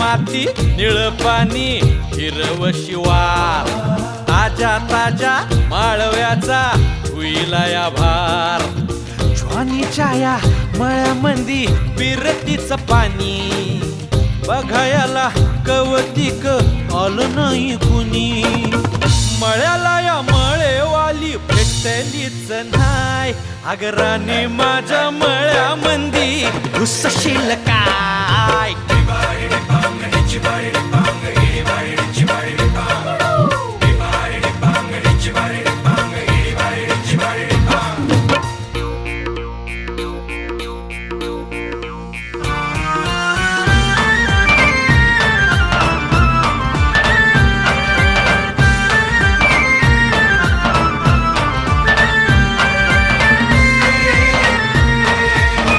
माती निळ पाणी हिरव शिवार ताजा ताजा माळव्याचा होईला या भार ज्वानीच्या या मळ्यामंदी पिरतीच पाणी बघायला कवतिक आलं नाही कुणी मळ्याला या मळेवाली भेटलीच नाय अगराने माझ्या मळ्यामंदी घुसशील काय